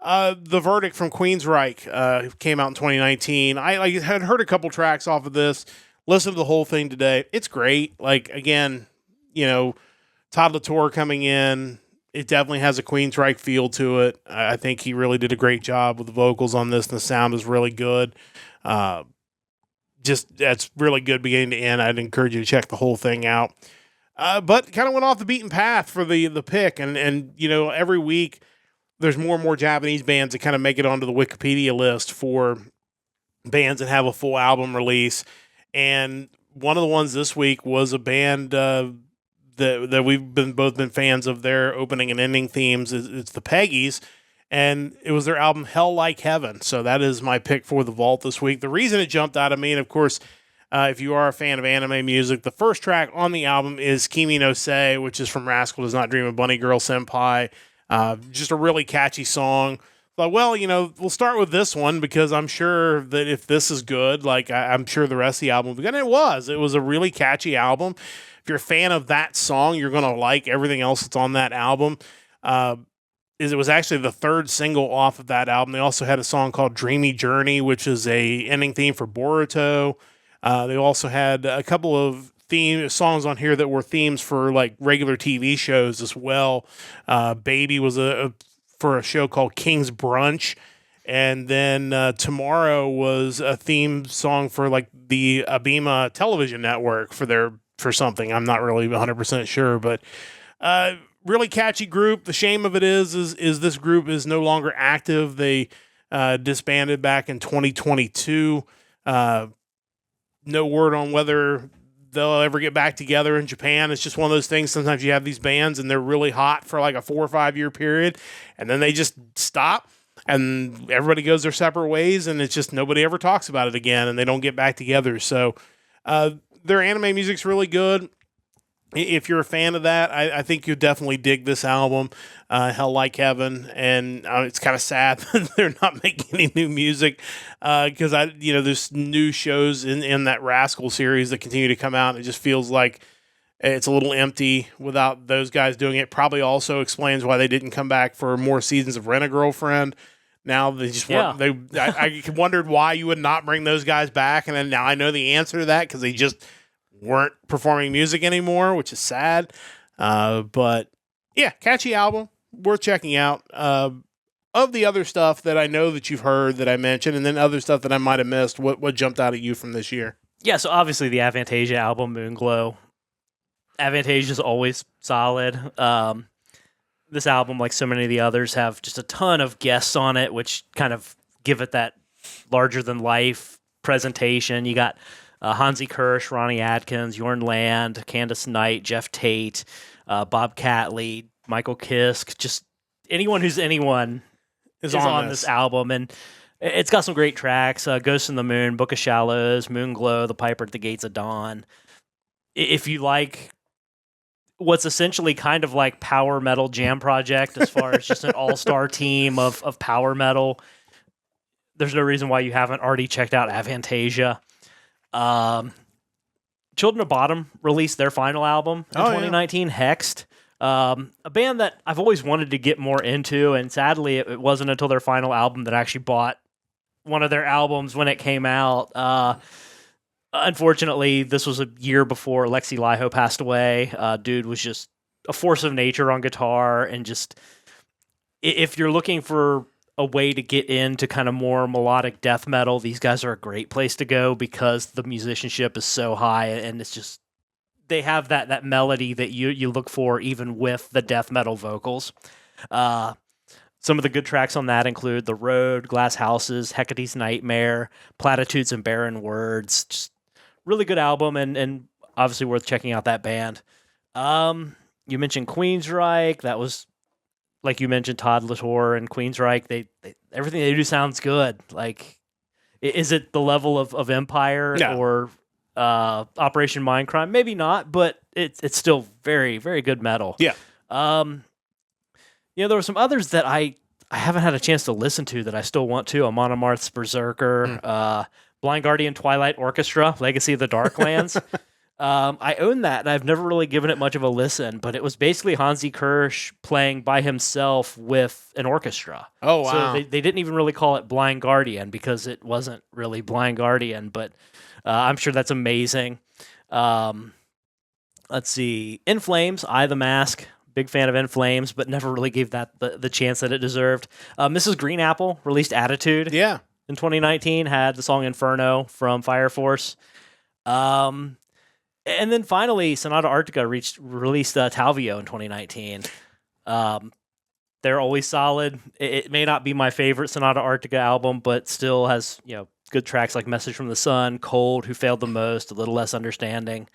The Verdict from Queensryche came out in 2019. I had heard a couple tracks off of this. Listen to the whole thing today. It's great. Like, again, Todd Latour coming in. It definitely has a Queensryche feel to it. I think he really did a great job with the vocals on this, and the sound is really good. That's really good beginning to end. I'd encourage you to check the whole thing out. But kind of went off the beaten path for the pick, and every week there's more and more Japanese bands that kind of make it onto the Wikipedia list for bands that have a full album release. And one of the ones this week was a band that we've both been fans of their opening and ending themes. It's the Peggies, and it was their album Hell Like Heaven. So that is my pick for the vault this week. The reason it jumped out at me, and of course, if you are a fan of anime music, the first track on the album is Kimi no Se, which is from Rascal Does Not Dream of Bunny Girl Senpai. Just a really catchy song. But, well, we'll start with this one because I'm sure that if this is good, I'm sure the rest of the album will be good. And it was a really catchy album. If you're a fan of that song, you're going to like everything else that's on that album. It was actually the 3rd single off of that album. They also had a song called Dreamy Journey, which is a ending theme for Boruto. They also had a couple of songs on here that were themes for regular TV shows as well. Baby was for a show called King's Brunch, and then Tomorrow was a theme song for the Abema television network for something. I'm not really 100% sure, but really catchy group. The shame of it is this group is no longer active. They disbanded back in 2022. No word on whether they'll ever get back together in Japan. It's just one of those things. Sometimes you have these bands and they're really hot for a 4 or 5 year period, and then they just stop and everybody goes their separate ways, and it's just nobody ever talks about it again, and they don't get back together. So their anime music's really good. If you're a fan of that, I think you'll definitely dig this album, Hell Like Heaven. And it's kind of sad that they're not making any new music because there's new shows in that Rascal series that continue to come out. And it just feels like it's a little empty without those guys doing it. Probably also explains why they didn't come back for more seasons of Rent a Girlfriend. Now they just weren't, I wondered why you would not bring those guys back, and then now I know the answer to that because they just weren't performing music anymore, which is sad. But yeah, catchy album, worth checking out. Of the other stuff that I know that you've heard that I mentioned, and then other stuff that I might have missed, what jumped out at you from this year? Yeah, so obviously the Avantasia album, Moonglow. Avantasia is always solid. This album, like so many of the others, have just a ton of guests on it, which kind of give it that larger-than-life presentation. You got Hansi Kirsch, Ronnie Atkins, Jorn Land, Candace Knight, Jeff Tate, Bob Catley, Michael Kiske. Just anyone who's anyone is on this album. And it's got some great tracks. Ghost in the Moon, Book of Shallows, Moonglow, The Piper at the Gates of Dawn. If you like what's essentially kind of like power metal jam project as far as just an all-star team of power metal, there's no reason why you haven't already checked out Avantasia. Children of Bottom released their final album in 2019, Hexed. A band that I've always wanted to get more into, and sadly it wasn't until their final album that I actually bought one of their albums when it came out. Unfortunately, this was a year before Alexi Laiho passed away. Dude was just a force of nature on guitar, and just if you're looking for a way to get into kind of more melodic death metal, these guys are a great place to go because the musicianship is so high, and it's just they have that melody that you look for even with the death metal vocals. Some of the good tracks on that include The Road, Glass Houses, Hecate's Nightmare, Platitudes and Barren Words. Just really good album, and obviously worth checking out that band. You mentioned Queensryche. That was, like you mentioned, Todd Latour and Queensryche. They everything they do sounds good. Like, is it the level of Empire or Operation Mindcrime? Maybe not, but it's still very, very good metal. Yeah. There were some others that I haven't had a chance to listen to that I still want to. Amon Amarth's Berserker, Blind Guardian Twilight Orchestra, Legacy of the Darklands. I own that, and I've never really given it much of a listen, but it was basically Hansi Kirsch playing by himself with an orchestra. Oh, wow. So they didn't even really call it Blind Guardian because it wasn't really Blind Guardian, but I'm sure that's amazing. Let's see. In Flames, Eye the Mask. Big fan of In Flames, but never really gave that the chance that it deserved. Mrs. Green Apple released Attitude in 2019, had the song Inferno from Fire Force. And then finally, Sonata Arctica released Talvio in 2019. They're always solid. It may not be my favorite Sonata Arctica album, but still has good tracks like Message from the Sun, Cold, Who Failed the Most, A Little Less Understanding.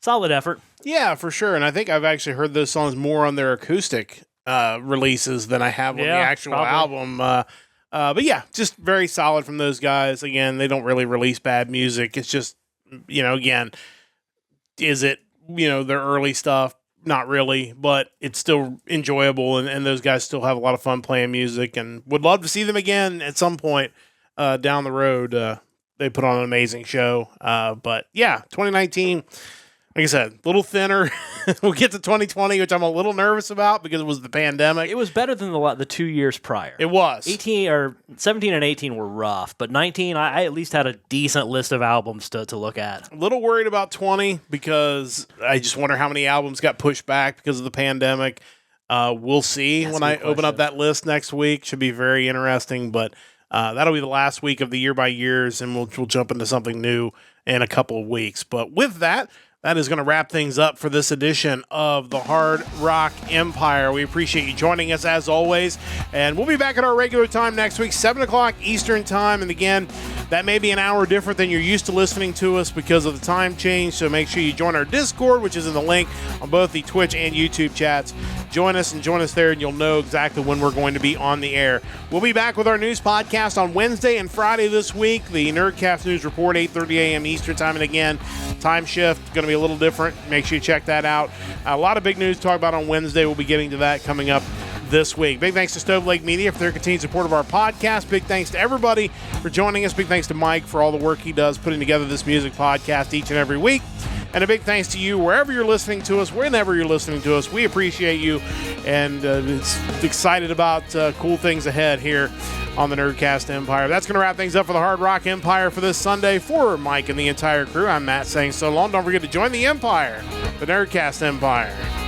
Solid effort. Yeah, for sure. And I think I've actually heard those songs more on their acoustic releases than I have on the actual album. But yeah, just very solid from those guys. Again, they don't really release bad music. It's just, again, is it, their early stuff? Not really, but it's still enjoyable. And those guys still have a lot of fun playing music, and would love to see them again at some point down the road. They put on an amazing show. But yeah, 2019... like I said, a little thinner. We'll get to 2020, which I'm a little nervous about because it was the pandemic. It was better than the 2 years prior. It was. 17 and 18 were rough, but 19, I at least had a decent list of albums to look at. A little worried about 20 because I just wonder how many albums got pushed back because of the pandemic. We'll see when I open up that list next week. Should be very interesting, but that'll be the last week of the year by years, and we'll jump into something new in a couple of weeks. But with that is going to wrap things up for this edition of the Hard Rock Empire. We appreciate you joining us as always, and we'll be back at our regular time next week, 7 o'clock Eastern time. And again, that may be an hour different than you're used to listening to us because of the time change, so make sure you join our Discord, which is in the link on both the Twitch and YouTube chats. Join us there, and you'll know exactly when we're going to be on the air. We'll be back with our news podcast on Wednesday and Friday this week. The Nerdcast News Report, 8:30 a.m. Eastern time. And again, time shift going to be a little different. Make sure you check that out. A lot of big news to talk about on Wednesday. We'll be getting to that coming up this week. Big thanks to Stove Lake Media for their continued support of our podcast. Big thanks to everybody for joining us. Big thanks to Mike for all the work he does putting together this music podcast each and every week. And a big thanks to you wherever you're listening to us, whenever you're listening to us. We appreciate you, and it's excited about cool things ahead here on the Nerdcast Empire. That's going to wrap things up for the Hard Rock Empire for this Sunday. For Mike and the entire crew, I'm Matt saying so long. Don't forget to join the Empire, the Nerdcast Empire.